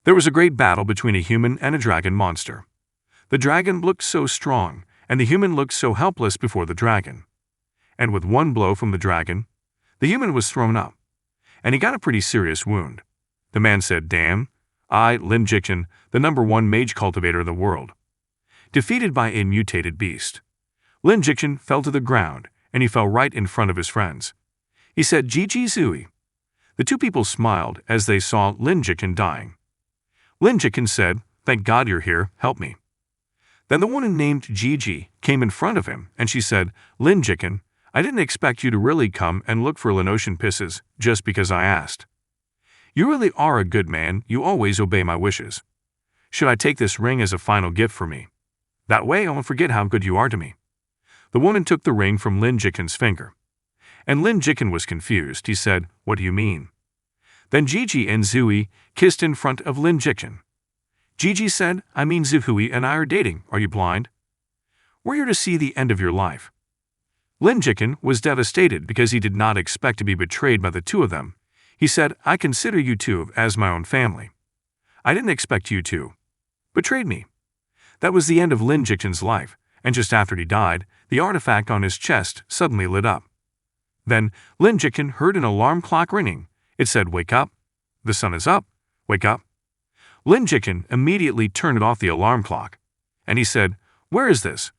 There was a great battle between a human and a dragon monster. The dragon looked so strong, and the human looked so helpless before the dragon. And with one blow from the dragon, the human was thrown up, and he got a pretty serious wound. The man said, "Damn, I, Lin Jichin, the #1 mage cultivator of the world, defeated by a mutated beast." Lin Jichin fell to the ground, and he fell right in front of his friends. He said, "GG Zui." The two people smiled as they saw Lin Jichin dying. Lin Jichin said, "Thank God you're here, help me." Then the woman named Gigi came in front of him, and she said, "Lin Jichin, I didn't expect you to really come and look for Linocean pisses just because I asked. You really are a good man, you always obey my wishes. Should I take this ring as a final gift for me? That way I won't forget how good you are to me." The woman took the ring from Lin Jichin's finger. And Lin Jichin was confused. He said, "What do you mean?" Then Gigi and Zui kissed in front of Lin Jichin. Gigi said, "I mean Zui and I are dating, are you blind? We're here to see the end of your life." Lin Jichin was devastated because he did not expect to be betrayed by the two of them. He said, "I consider you two as my own family. I didn't expect you to betrayed me." That was the end of Lin Jichin's life, and just after he died, the artifact on his chest suddenly lit up. Then Lin Jichin heard an alarm clock ringing. It said, "Wake up. The sun is up. Wake up." Lin Jichin immediately turned off the alarm clock, and he said, "Where is this?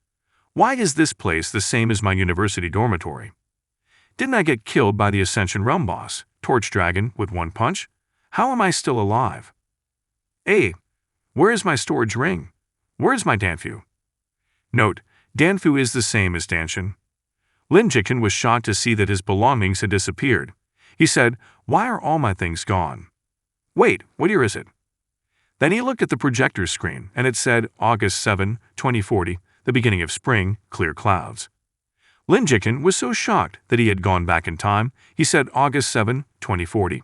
Why is this place the same as my university dormitory? Didn't I get killed by the Ascension Realm boss, Torch Dragon, with one punch? How am I still alive? Hey, where is my storage ring? Where is my Danfu?" Note, Danfu is the same as Danshin. Lin Jichin was shocked to see that his belongings had disappeared. He said, "Why are all my things gone? Wait, what year is it?" Then he looked at the projector screen, and it said August 7, 2040, the beginning of spring, clear clouds. Lin Jichin was so shocked that he had gone back in time. He said August 7, 2040.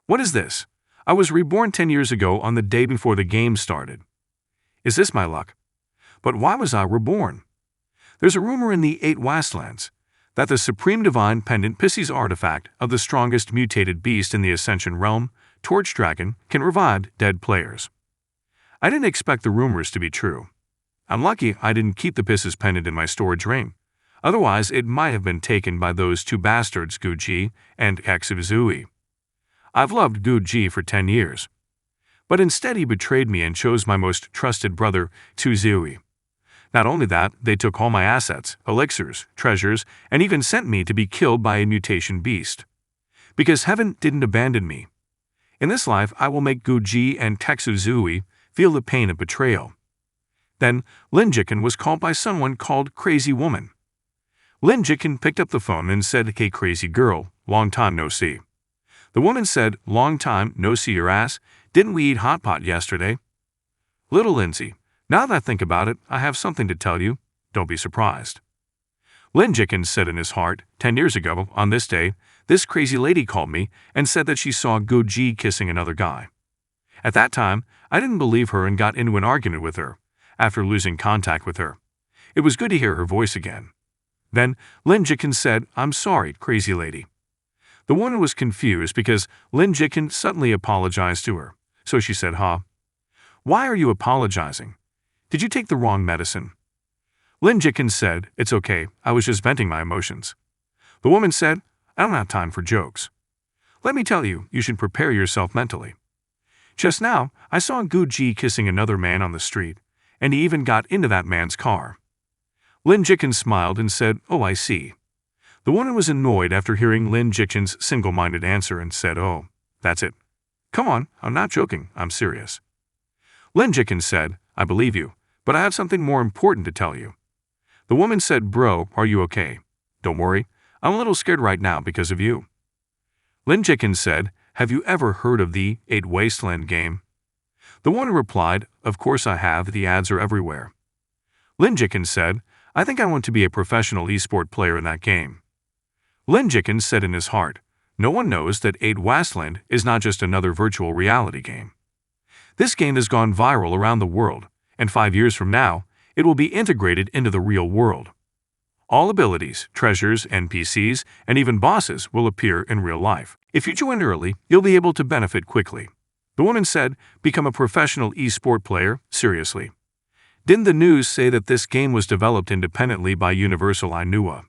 "What is this? I was reborn 10 years ago on the day before the game started. Is this my luck? But why was I reborn? There's a rumor in the 8 Wastelands that the Supreme Divine Pendant Pisces artifact of the strongest mutated beast in the Ascension Realm, Torch Dragon, can revive dead players. I didn't expect the rumors to be true. I'm lucky I didn't keep the Pisces pendant in my storage ring. Otherwise, it might have been taken by those two bastards Guji and Zui. I've loved Guji for 10 years. But instead he betrayed me and chose my most trusted brother, Zui. Not only that, they took all my assets, elixirs, treasures, and even sent me to be killed by a mutation beast. Because heaven didn't abandon me. In this life, I will make Guji and Zui feel the pain of betrayal." Then Lin Jichin was called by someone called Crazy Woman. Lin Jichin picked up the phone and said, "Hey crazy girl, long time no see." The woman said, "Long time no see your ass. Didn't we eat hot pot yesterday?" "Little Lindsay, now that I think about it, I have something to tell you. Don't be surprised." Lin Jichin said in his heart, 10 years ago, on this day, this crazy lady called me and said that she saw Guji kissing another guy. At that time, I didn't believe her and got into an argument with her, after losing contact with her. It was good to hear her voice again. Then Lin Jichin said, "I'm sorry, crazy lady." The woman was confused because Lin Jichin suddenly apologized to her. So she said, "Huh? Why are you apologizing? Did you take the wrong medicine?" Lin Jichin said, "It's okay, I was just venting my emotions." The woman said, "I don't have time for jokes. Let me tell you, you should prepare yourself mentally. Just now, I saw Guji kissing another man on the street, and he even got into that man's car." Lin Jichin smiled and said, "Oh, I see." The woman was annoyed after hearing Lin Jichin's single-minded answer and said, "Oh, that's it. Come on, I'm not joking, I'm serious." Lin Jichin said, "I believe you, but I have something more important to tell you." The woman said, "Bro, are you okay? Don't worry, I'm a little scared right now because of you." Lin Jichin said, "Have you ever heard of the 8 Wasteland game?" The woman replied, "Of course I have, the ads are everywhere." Lin Jichin said, "I think I want to be a professional esport player in that game." Lin Jichin said in his heart, "No one knows that 8 Wasteland is not just another virtual reality game. This game has gone viral around the world, and 5 years from now, it will be integrated into the real world. All abilities, treasures, NPCs, and even bosses will appear in real life. If you join early, you'll be able to benefit quickly. The woman said, become a professional e-sport player, seriously. Didn't the news say that this game was developed independently by Universal Manhwa?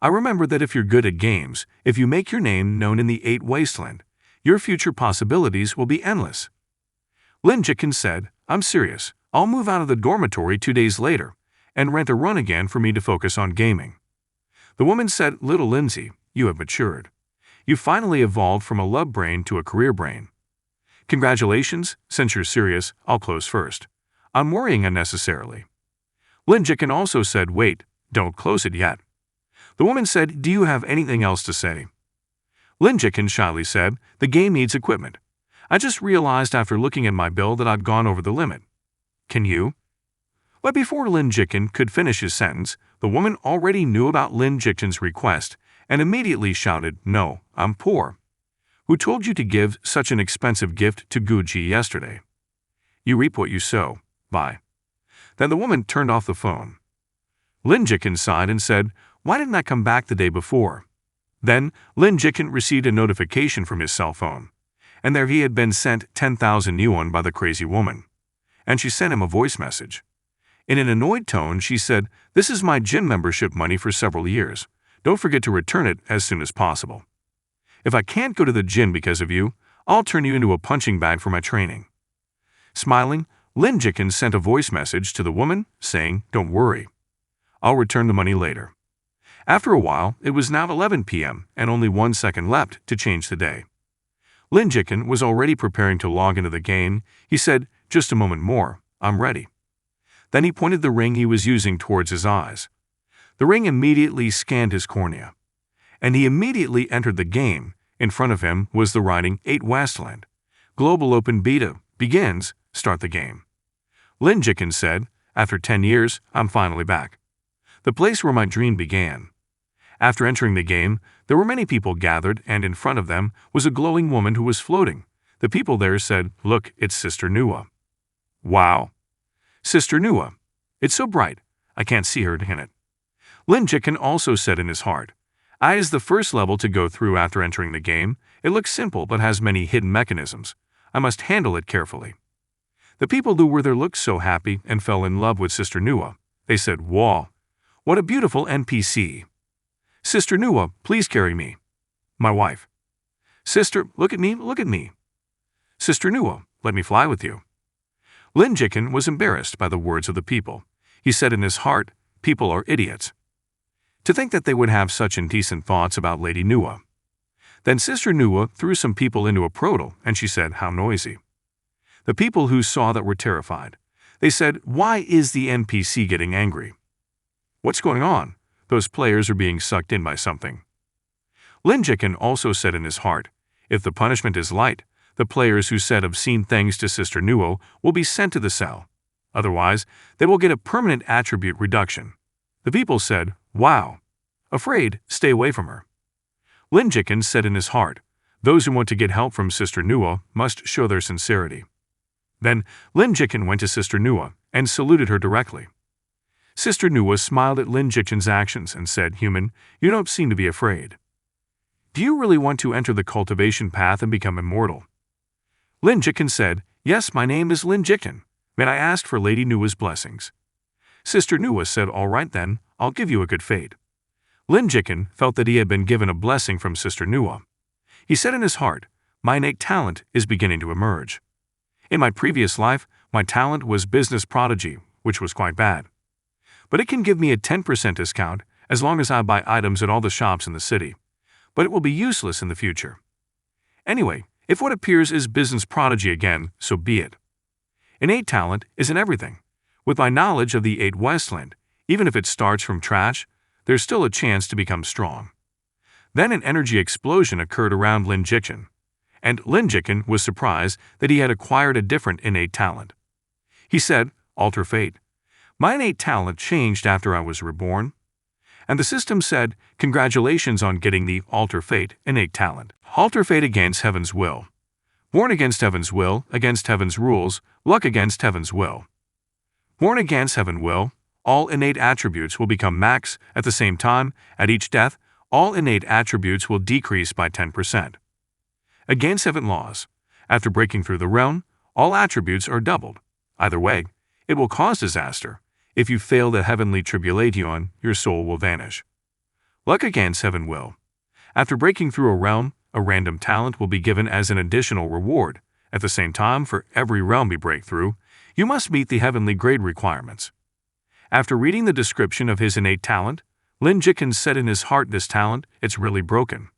I remember that if you're good at games, if you make your name known in the 8 Wasteland, your future possibilities will be endless. Lin Jikin said, I'm serious, I'll move out of the dormitory 2 days later, and rent a run again for me to focus on gaming. The woman said, little Lindsay, you have matured. You finally evolved from a love brain to a career brain. Congratulations, since you're serious, I'll close first. I'm worrying unnecessarily. Lin Jikin also said, wait, don't close it yet. The woman said, do you have anything else to say? Lin Jikin shyly said, the game needs equipment. I just realized after looking at my bill that I'd gone over the limit. Can you? But before Lin Jikin could finish his sentence, the woman already knew about Lin Jikin's request and immediately shouted, no, I'm poor. Who told you to give such an expensive gift to Guji yesterday? You reap what you sow. Bye. Then the woman turned off the phone. Lin Jikin sighed and said, why didn't I come back the day before? Then Lin Jikin received a notification from his cell phone, and there he had been sent 10,000 yuan by the crazy woman. And she sent him a voice message. In an annoyed tone, she said, this is my gym membership money for several years. Don't forget to return it as soon as possible. If I can't go to the gym because of you, I'll turn you into a punching bag for my training. Smiling, Lin Jikin sent a voice message to the woman saying, don't worry. I'll return the money later. After a while, it was now 11 p.m. and only 1 second left to change the day. Lin Jikin was already preparing to log into the game. He said, just a moment more, I'm ready. Then he pointed the ring he was using towards his eyes. The ring immediately scanned his cornea, and he immediately entered the game. In front of him was the writing 8 Wasteland. Global Open Beta begins, start the game. Lin Jikin said, after 10 years, I'm finally back. The place where my dream began. After entering the game, there were many people gathered, and in front of them was a glowing woman who was floating. The people there said, look, it's Sister Nua. Wow. Sister Nua. It's so bright, I can't see her in it. Lin Jikin also said in his heart, I is the first level to go through after entering the game. It looks simple but has many hidden mechanisms. I must handle it carefully. The people who were there looked so happy and fell in love with Sister Nua. They said, wow, what a beautiful NPC. Sister Nua, please carry me. My wife. Sister, look at me, look at me. Sister Nua, let me fly with you. Lin Jikin was embarrassed by the words of the people. He said in his heart, people are idiots. To think that they would have such indecent thoughts about Lady Nua. Then Sister Nua threw some people into a portal, and she said, how noisy. The people who saw that were terrified. They said, why is the NPC getting angry? What's going on? Those players are being sucked in by something. Lin Jikin also said in his heart, if the punishment is light, the players who said obscene things to Sister Nua will be sent to the cell. Otherwise, they will get a permanent attribute reduction. The people said, wow. Afraid, stay away from her. Lin Jikin said in his heart, those who want to get help from Sister Nua must show their sincerity. Then Lin Jikin went to Sister Nua and saluted her directly. Sister Nua smiled at Lin Jikin's actions and said, human, you don't seem to be afraid. Do you really want to enter the cultivation path and become immortal? Lin Jikin said, yes, my name is Lin Jikin. May I ask for Lady Nua's blessings? Sister Nua said, all right then, I'll give you a good fate. Lin Jikin felt that he had been given a blessing from Sister Nua. He said in his heart, my innate talent is beginning to emerge. In my previous life, my talent was business prodigy, which was quite bad. But it can give me a 10% discount as long as I buy items at all the shops in the city. But it will be useless in the future. Anyway, if what appears is business prodigy again, so be it. Innate talent is in everything. With my knowledge of the 8 Wasteland, even if it starts from trash, there's still a chance to become strong. Then an energy explosion occurred around Lin Jikin, and Lin Jikin was surprised that he had acquired a different innate talent. He said, alter fate. My innate talent changed after I was reborn. And the system said, congratulations on getting the alter fate innate talent. Alter fate against heaven's will. Born against heaven's will, against heaven's rules, luck against heaven's will. Born against heaven's will, all innate attributes will become max. At the same time, at each death, all innate attributes will decrease by 10%. Against heaven laws. After breaking through the realm, all attributes are doubled. Either way, it will cause disaster. If you fail the heavenly tribulation, your soul will vanish. Luck against heaven will. After breaking through a realm, a random talent will be given as an additional reward. At the same time, for every realm you break through, you must meet the heavenly grade requirements. After reading the description of his innate talent, Lin Jiken said in his heart, this talent, it's really broken.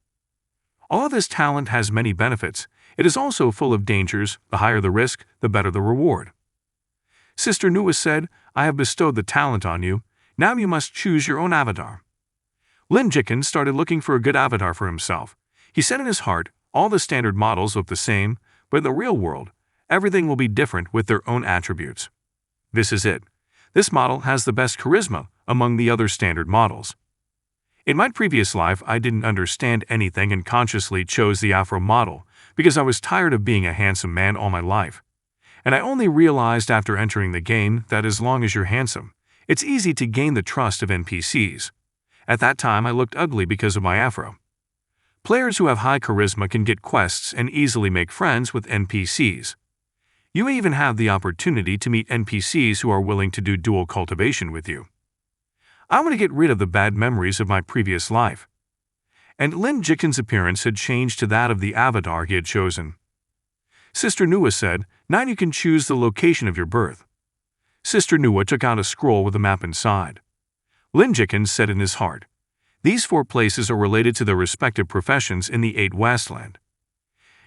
Although this talent has many benefits, it is also full of dangers. The higher the risk, the better the reward. Sister Nua said, I have bestowed the talent on you. Now you must choose your own avatar. Lin Jiken started looking for a good avatar for himself. He said in his heart, all the standard models look the same, but in the real world, everything will be different with their own attributes. This is it. This model has the best charisma among the other standard models. In my previous life, I didn't understand anything and consciously chose the Afro model because I was tired of being a handsome man all my life. And I only realized after entering the game that as long as you're handsome, it's easy to gain the trust of NPCs. At that time, I looked ugly because of my afro. Players who have high charisma can get quests and easily make friends with NPCs. You may even have the opportunity to meet NPCs who are willing to do dual cultivation with you. I want to get rid of the bad memories of my previous life. And Lin Jiken's appearance had changed to that of the avatar he had chosen. Sister Nua said, now you can choose the location of your birth. Sister Nua took out a scroll with a map inside. Lin Jiken said in his heart, these 4 places are related to their respective professions in the 8 Wasteland.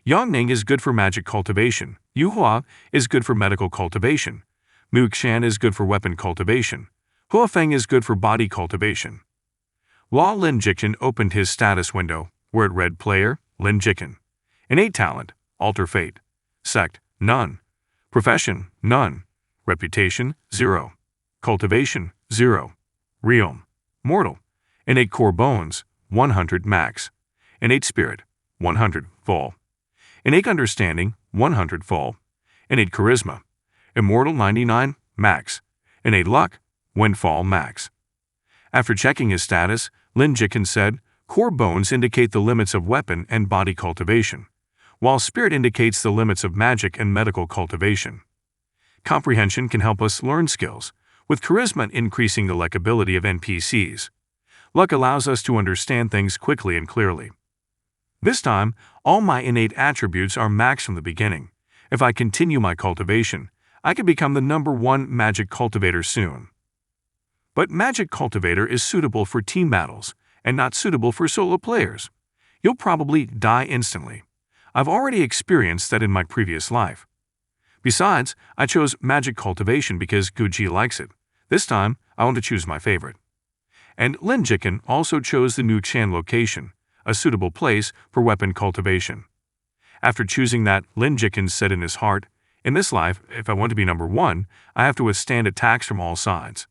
Yongning is good for magic cultivation, Yuhua is good for medical cultivation, Muxan is good for weapon cultivation, Huafeng is good for body cultivation. While Lin Jiken opened his status window, where it read Player, Lin Jiken. Innate talent, Alter Fate. Sect, none. Profession, none. Reputation, 0. Cultivation, 0. Realm, mortal. Innate core bones, 100 max. Innate spirit, 100 full. Innate understanding, 100 full. Innate charisma, immortal 99 max. Innate luck, windfall max. After checking his status, Lin Jiken said, core bones indicate the limits of weapon and body cultivation, while spirit indicates the limits of magic and medical cultivation. Comprehension can help us learn skills, with charisma increasing the likability of NPCs. Luck allows us to understand things quickly and clearly. This time, all my innate attributes are maxed from the beginning. If I continue my cultivation, I can become the #1 magic cultivator soon. But magic cultivator is suitable for team battles and not suitable for solo players. You'll probably die instantly. I've already experienced that in my previous life. Besides, I chose magic cultivation because Guji likes it. This time, I want to choose my favorite. And Lin Jiken also chose the Muxan location, a suitable place for weapon cultivation. After choosing that, Lin Jiken said in his heart, in this life, if I want to be #1, I have to withstand attacks from all sides.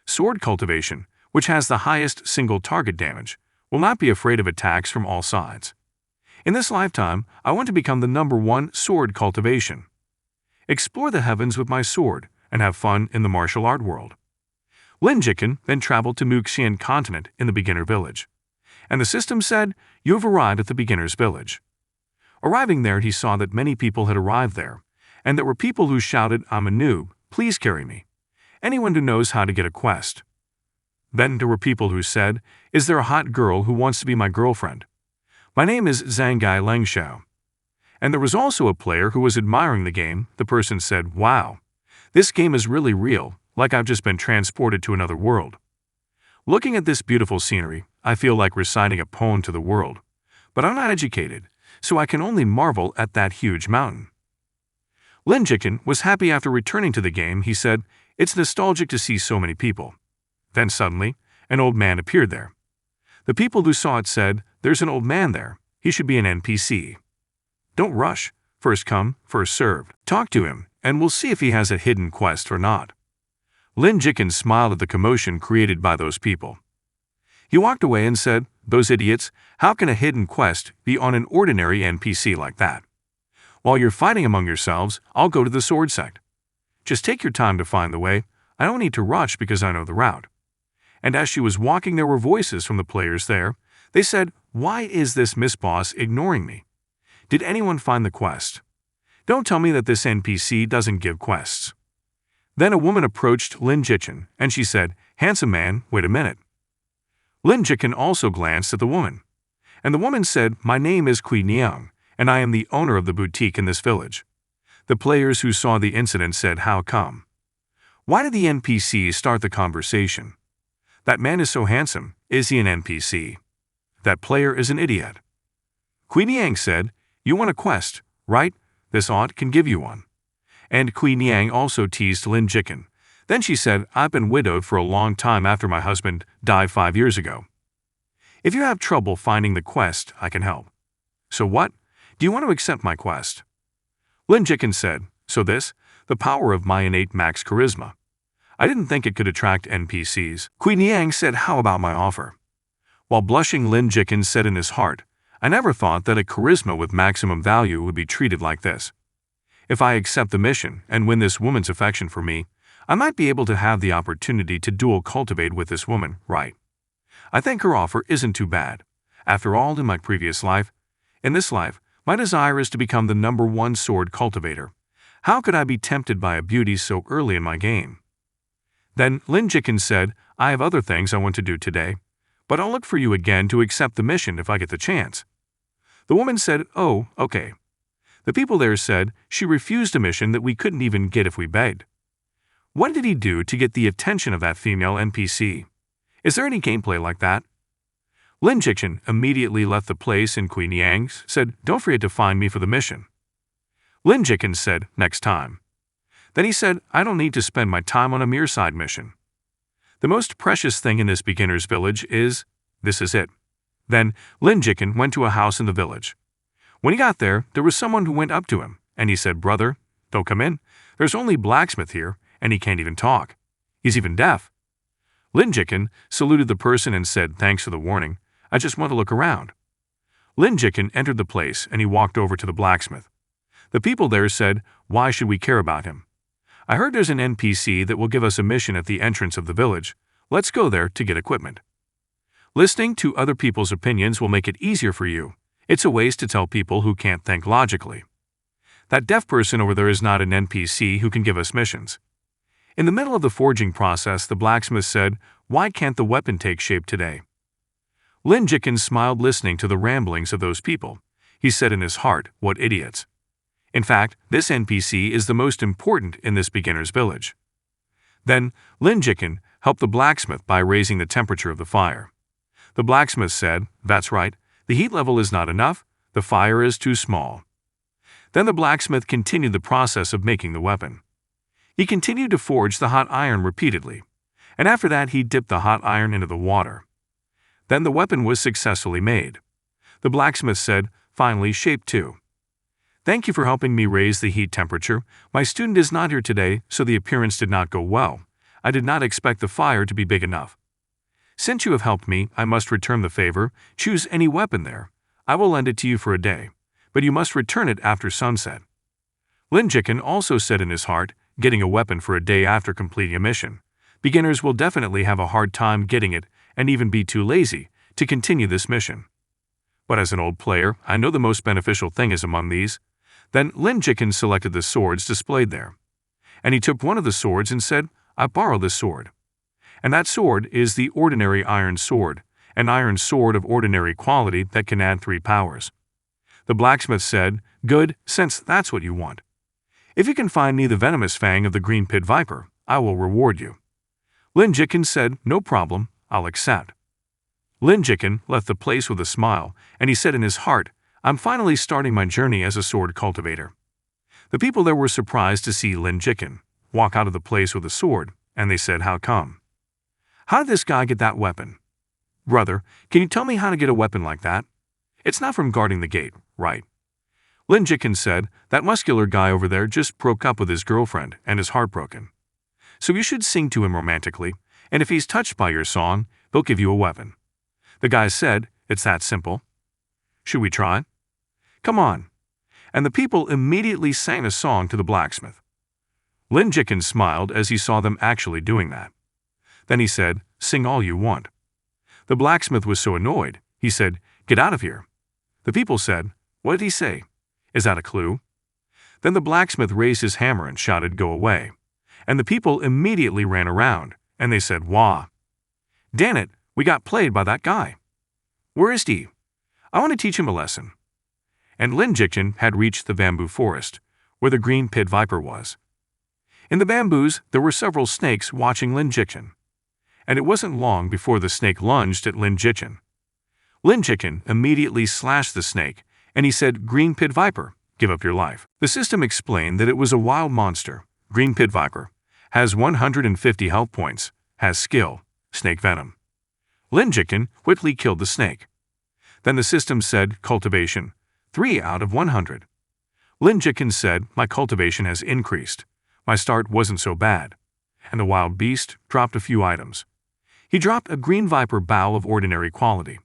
Sword cultivation, which has the highest single target damage, will not be afraid of attacks from all sides. In this lifetime, I want to become the #1 sword cultivation. Explore the heavens with my sword and have fun in the martial art world. Lin Jiken then traveled to Muxian continent in the beginner village. And the system said, you have arrived at the beginner's village. Arriving there, he saw that many people had arrived there, and there were people who shouted, I'm a noob, please carry me. Anyone who knows how to get a quest. Then there were people who said, is there a hot girl who wants to be my girlfriend? My name is Zhangai Lengxiao. And there was also a player who was admiring the game. The person said, wow, this game is really real, like I've just been transported to another world. Looking at this beautiful scenery, I feel like reciting a poem to the world. But I'm not educated, so I can only marvel at that huge mountain. Lin Jiken was happy after returning to the game. He said, it's nostalgic to see so many people. Then suddenly, an old man appeared there. The people who saw it said, there's an old man there. He should be an NPC. Don't rush. First come, first served. Talk to him, and we'll see if he has a hidden quest or not. Lin Jiken smiled at the commotion created by those people. He walked away and said, those idiots, how can a hidden quest be on an ordinary NPC like that? While you're fighting among yourselves, I'll go to the sword sect. Just take your time to find the way. I don't need to rush because I know the route. And as she was walking, there were voices from the players there. They said, why is this Miss Boss ignoring me? Did anyone find the quest? Don't tell me that this NPC doesn't give quests. Then a woman approached Lin Jichen, and she said, "Handsome man, wait a minute." Lin Jichen also glanced at the woman, and the woman said, "My name is Kui Niang, and I am the owner of the boutique in this village." The players who saw the incident said, "How come? Why did the NPC start the conversation? That man is so handsome, is he an NPC? That player is an idiot." Kui Niang said, "You want a quest, right? This aunt can give you one." And Kui Niang also teased Lin Jichen. Then she said, "I've been widowed for a long time after my husband died 5 years ago. If you have trouble finding the quest, I can help. So what? Do you want to accept my quest?" Lin Jichen said, "So this, the power of my innate max charisma. I didn't think it could attract NPCs." Kui Niang said, "How about my offer?" While blushing, Lin Jichen said in his heart, "I never thought that a charisma with maximum value would be treated like this. If I accept the mission and win this woman's affection for me, I might be able to have the opportunity to dual cultivate with this woman, right? I think her offer isn't too bad. After all, in my previous life, in this life, my desire is to become the #1 sword cultivator. How could I be tempted by a beauty so early in my game?" Then Lin Jichen said, "I have other things I want to do today, but I'll look for you again to accept the mission if I get the chance." The woman said, "Oh, okay." The people there said she refused a mission that we couldn't even get if we begged. What did he do to get the attention of that female NPC? Is there any gameplay like that? Lin Jichen immediately left the place and Kui Niang said, "Don't forget to find me for the mission." Lin Jichen said, "Next time." Then he said, "I don't need to spend my time on a mere side mission. The most precious thing in this beginner's village is, this is it." Then Lin Jichen went to a house in the village. When he got there was someone who went up to him, and he said, "Brother, don't come in. There's only blacksmith here, and he can't even talk. He's even deaf." Lin Jichen saluted the person and said, "Thanks for the warning. I just want to look around." Lin Jichen entered the place, and he walked over to the blacksmith. The people there said, "Why should we care about him? I heard there's an NPC that will give us a mission at the entrance of the village. Let's go there to get equipment." Listening to other people's opinions will make it easier for you. It's a waste to tell people who can't think logically. That deaf person over there is not an NPC who can give us missions. In the middle of the forging process, the blacksmith said, "Why can't the weapon take shape today?" Lin Jichen smiled listening to the ramblings of those people. He said in his heart, "What idiots." In fact, this NPC is the most important in this beginner's village. Then Lin Jichen helped the blacksmith by raising the temperature of the fire. The blacksmith said, "That's right. The heat level is not enough, the fire is too small." Then the blacksmith continued the process of making the weapon. He continued to forge the hot iron repeatedly, and after that he dipped the hot iron into the water. Then the weapon was successfully made. The blacksmith said, "Finally, shape 2. Thank you for helping me raise the heat temperature. My student is not here today, so the appearance did not go well. I did not expect the fire to be big enough. Since you have helped me, I must return the favor. Choose any weapon there. I will lend it to you for a day, but you must return it after sunset." Lin Jichen also said in his heart, getting a weapon for a day after completing a mission. Beginners will definitely have a hard time getting it and even be too lazy to continue this mission. But as an old player, I know the most beneficial thing is among these. Then Lin Jichen selected the swords displayed there. And he took one of the swords and said, "I borrow this sword." And that sword is the ordinary iron sword, an iron sword of ordinary quality that can add 3 powers. The blacksmith said, "Good, since that's what you want. If you can find me the venomous fang of the green pit viper, I will reward you." Lin Jichen said, "No problem, I'll accept." Lin Jichen left the place with a smile, and he said in his heart, "I'm finally starting my journey as a sword cultivator." The people there were surprised to see Lin Jichen walk out of the place with a sword, and they said, "How come? How did this guy get that weapon? Brother, can you tell me how to get a weapon like that? It's not from guarding the gate, right?" Lin Jichen said, "That muscular guy over there just broke up with his girlfriend and is heartbroken. So you should sing to him romantically, and if he's touched by your song, he'll give you a weapon." The guy said, "It's that simple. Should we try? Come on." And the people immediately sang a song to the blacksmith. Lin Jichen smiled as he saw them actually doing that. Then he said, "Sing all you want." The blacksmith was so annoyed, he said, "Get out of here." The people said, "What did he say? Is that a clue?" Then the blacksmith raised his hammer and shouted, "Go away." And the people immediately ran around, and they said, "Wah! Dan it, we got played by that guy. Where is he? I want to teach him a lesson." And Lin Jikjin had reached the bamboo forest, where the green pit viper was. In the bamboos, there were several snakes watching Lin Jikjin. And it wasn't long before the snake lunged at Lin Jikjin. Lin Jikjin immediately slashed the snake, and he said, "Green pit viper, give up your life." The system explained that it was a wild monster. Green pit viper has 150 health points, has skill, snake venom. Lin Jikjin quickly killed the snake. Then the system said, "Cultivation, 3 out of 100. Lin Jikjin said, "My cultivation has increased. My start wasn't so bad." And the wild beast dropped a few items. He dropped a green viper bow of ordinary quality,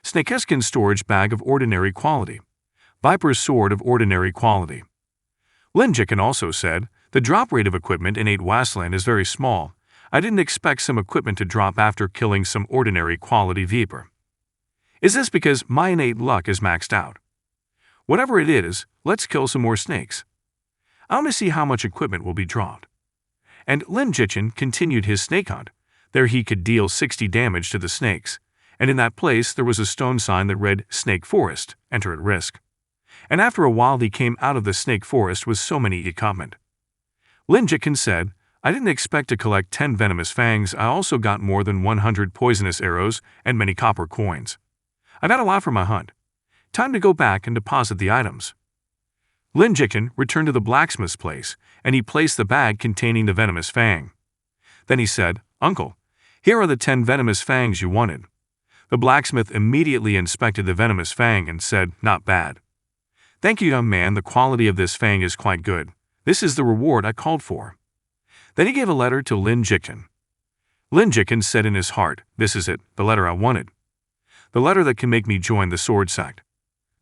snakeskin storage bag of ordinary quality, viper's sword of ordinary quality. Lin Jikjin also said, "The drop rate of equipment in 8 Wasteland is very small. I didn't expect some equipment to drop after killing some ordinary quality viper. Is this because my innate luck is maxed out? Whatever it is, let's kill some more snakes. I want to see how much equipment will be dropped." And Lin Jikjin continued his snake hunt. There he could deal 60 damage to the snakes, and in that place there was a stone sign that read, "Snake Forest, enter at risk." And after a while he came out of the snake forest with so many equipment. Lin Jikjin said, "I didn't expect to collect 10 venomous fangs. I also got more than 100 poisonous arrows and many copper coins. I got a lot for my hunt. Time to go back and deposit the items." Lin Jikjin returned to the blacksmith's place, and he placed the bag containing the venomous fang. Then he said, "Uncle, here are the 10 venomous fangs you wanted." The blacksmith immediately inspected the venomous fang and said, "Not bad. Thank you, young man, the quality of this fang is quite good. This is the reward I called for." Then he gave a letter to Lin Jikjin. Lin Jikjin said in his heart, "This is it, the letter I wanted. The letter that can make me join the sword sect."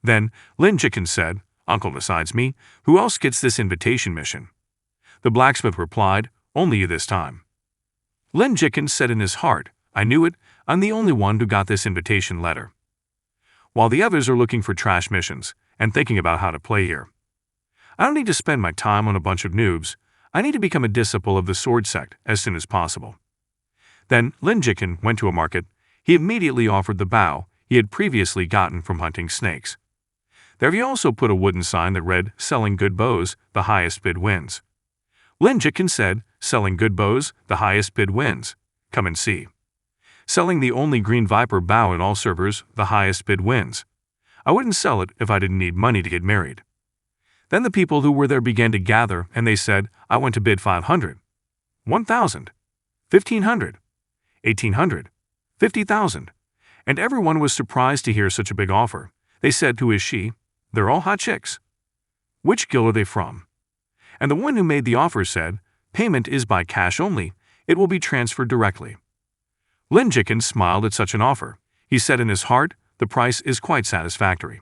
Then Lin Jikjin said, "Uncle, besides me, who else gets this invitation mission?" The blacksmith replied, "Only you this time." Lin Jikjin said in his heart, "I knew it, I'm the only one who got this invitation letter. While the others are looking for trash missions and thinking about how to play here. I don't need to spend my time on a bunch of noobs. I need to become a disciple of the sword sect as soon as possible." Then Lin Jikjin went to a market. He immediately offered the bow he had previously gotten from hunting snakes. There he also put a wooden sign that read, "Selling good bows, the highest bid wins." Lin Jikjin said, "Selling good bows, the highest bid wins. Come and see. Selling the only green viper bow in all servers, the highest bid wins. I wouldn't sell it if I didn't need money to get married." Then the people who were there began to gather, and they said, "I want to bid 500, 1,000, 1,500, 1,800, 50,000. And everyone was surprised to hear such a big offer. They said, "Who is she? They're all hot chicks. Which guild are they from?" And the one who made the offer said, "Payment is by cash only. It will be transferred directly." Lin Jikjin smiled at such an offer. He said in his heart, "The price is quite satisfactory."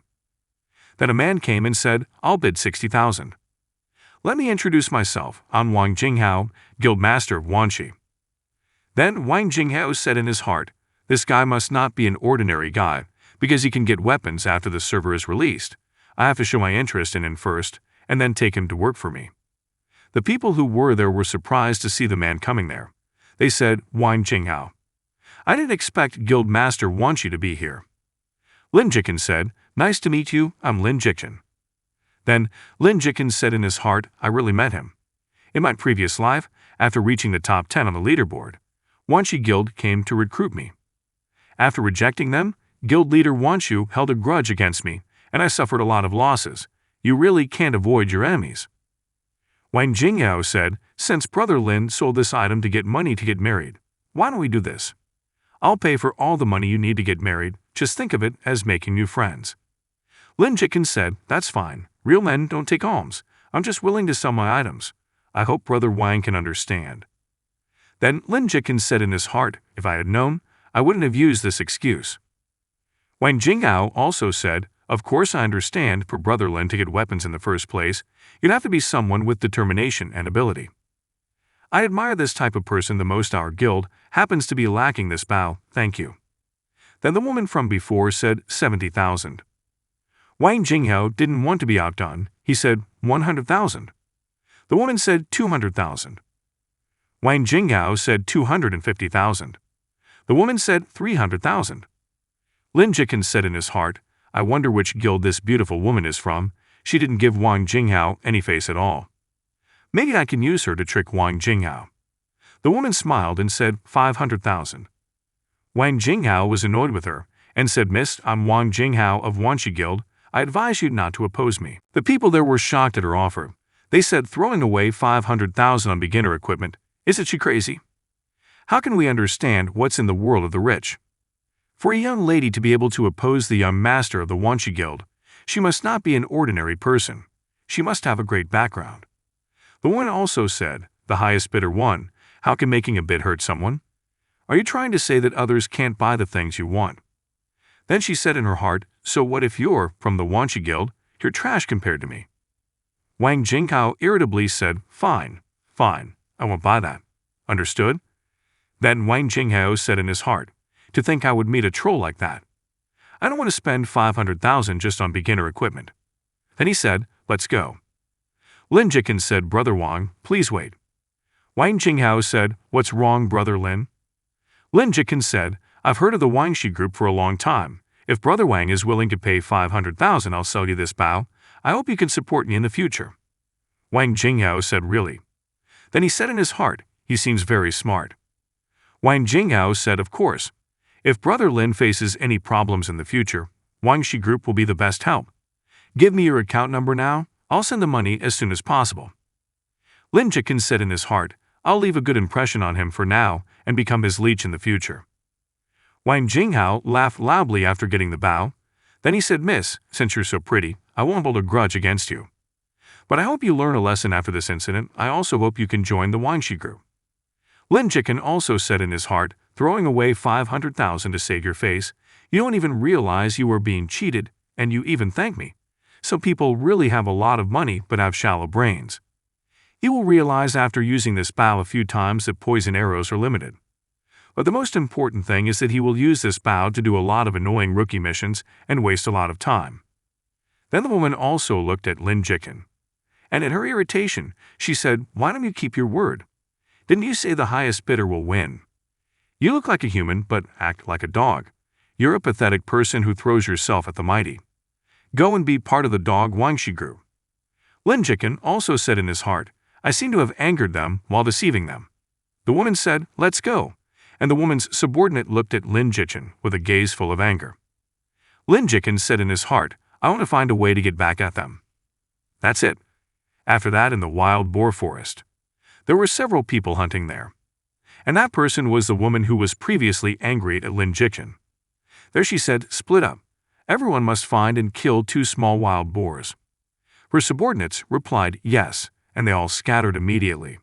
Then a man came and said, "I'll bid 60,000. Let me introduce myself. I'm Wang Jinghao, guild master of Wanxi." Then Wang Jinghao said in his heart, "This guy must not be an ordinary guy, because he can get weapons after the server is released. I have to show my interest in him first, and then take him to work for me." The people who were there were surprised to see the man coming there. They said, "Wang Jinghao, I didn't expect Guild Master Wanxi to be here." Lin Jikjin said, "Nice to meet you, I'm Lin Jikjin." Then Lin Jikjin said in his heart, "I really met him. In my previous life, after reaching the top 10 on the leaderboard, Wanxi Guild came to recruit me. After rejecting them, Guild leader Wanxu held a grudge against me, and I suffered a lot of losses. You really can't avoid your enemies." Wang Jingyao said, "Since Brother Lin sold this item to get money to get married, why don't we do this? I'll pay for all the money you need to get married. Just think of it as making new friends." Lin Jikjin said, "That's fine. Real men don't take alms. I'm just willing to sell my items. I hope Brother Wang can understand." Then Lin Jikjin said in his heart, "If I had known, I wouldn't have used this excuse." Wang Jinghao also said, "Of course I understand, for Brother Lin to get weapons in the first place, you'd have to be someone with determination and ability. I admire this type of person the most. Our guild happens to be lacking this bow, thank you." Then the woman from before said, 70,000. Wang Jinghao didn't want to be outdone. He said 100,000. The woman said 200,000. Wang Jinghao said 250,000. The woman said 300,000. Lin Jiqin said in his heart, I wonder which guild this beautiful woman is from. She didn't give Wang Jinghao any face at all. Maybe I can use her to trick Wang Jinghao. The woman smiled and said 500,000. Wang Jinghao was annoyed with her and said, Miss, I'm Wang Jinghao of Wanshi Guild. I advise you not to oppose me. The people there were shocked at her offer. They said throwing away 500,000 on beginner equipment. Isn't she crazy? How can we understand what's in the world of the rich? For a young lady to be able to oppose the young master of the Wanshi Guild, she must not be an ordinary person. She must have a great background. The woman also said, the highest bidder won. How can making a bid hurt someone? Are you trying to say that others can't buy the things you want? Then she said in her heart, so what if you're from the Wanshi Guild? You're trash compared to me. Wang Jinghao irritably said, fine, I won't buy that. Understood? Then Wang Jinghao said in his heart, to think I would meet a troll like that. I don't want to spend 500,000 just on beginner equipment. Then he said, let's go. Lin Jiqin said, Brother Wang, please wait. Wang Jinghao said, what's wrong, Brother Lin? Lin Jiqin said, I've heard of the Wangshi group for a long time. If Brother Wang is willing to pay 500,000, I'll sell you this bow. I hope you can support me in the future. Wang Jinghao said, really? Then he said in his heart, he seems very smart. Wang Jinghao said, of course. If Brother Lin faces any problems in the future, Wangshi Group will be the best help. Give me your account number now. I'll send the money as soon as possible. Lin Jiqin said in his heart, I'll leave a good impression on him for now and become his leech in the future. Wang Jinghao laughed loudly after getting the bow. Then he said, Miss, since you're so pretty, I won't hold a grudge against you. But I hope you learn a lesson after this incident. I also hope you can join the Wangshi Group. Lin Jiqin also said in his heart, throwing away 500,000 to save your face, you don't even realize you are being cheated, and you even thank me. So people really have a lot of money but have shallow brains. You will realize after using this bow a few times that poison arrows are limited. But the most important thing is that he will use this bow to do a lot of annoying rookie missions and waste a lot of time. Then the woman also looked at Lin Jiqin. And in her irritation, she said, why don't you keep your word? Didn't you say the highest bidder will win? You look like a human but act like a dog. You're a pathetic person who throws yourself at the mighty. Go and be part of the dog Wangshi Group. Lin Jiqin also said in his heart, I seem to have angered them while deceiving them. The woman said, let's go. And the woman's subordinate looked at Lin Jiqin with a gaze full of anger. Lin Jiqin said in his heart, I want to find a way to get back at them. That's it. After that, in the wild boar forest, there were several people hunting there. And that person was the woman who was previously angry at Lin Jiqin. There she said, split up. Everyone must find and kill 2 small wild boars. Her subordinates replied yes, and they all scattered immediately.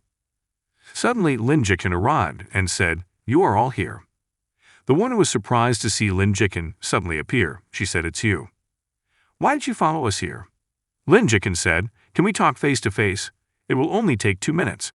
Suddenly Lin Jiqin arrived and said, you are all here. The woman was surprised to see Lin Jiqin suddenly appear. She said, it's you. Why did you follow us here? Lin Jiqin said, can we talk face to face? It will only take 2 minutes.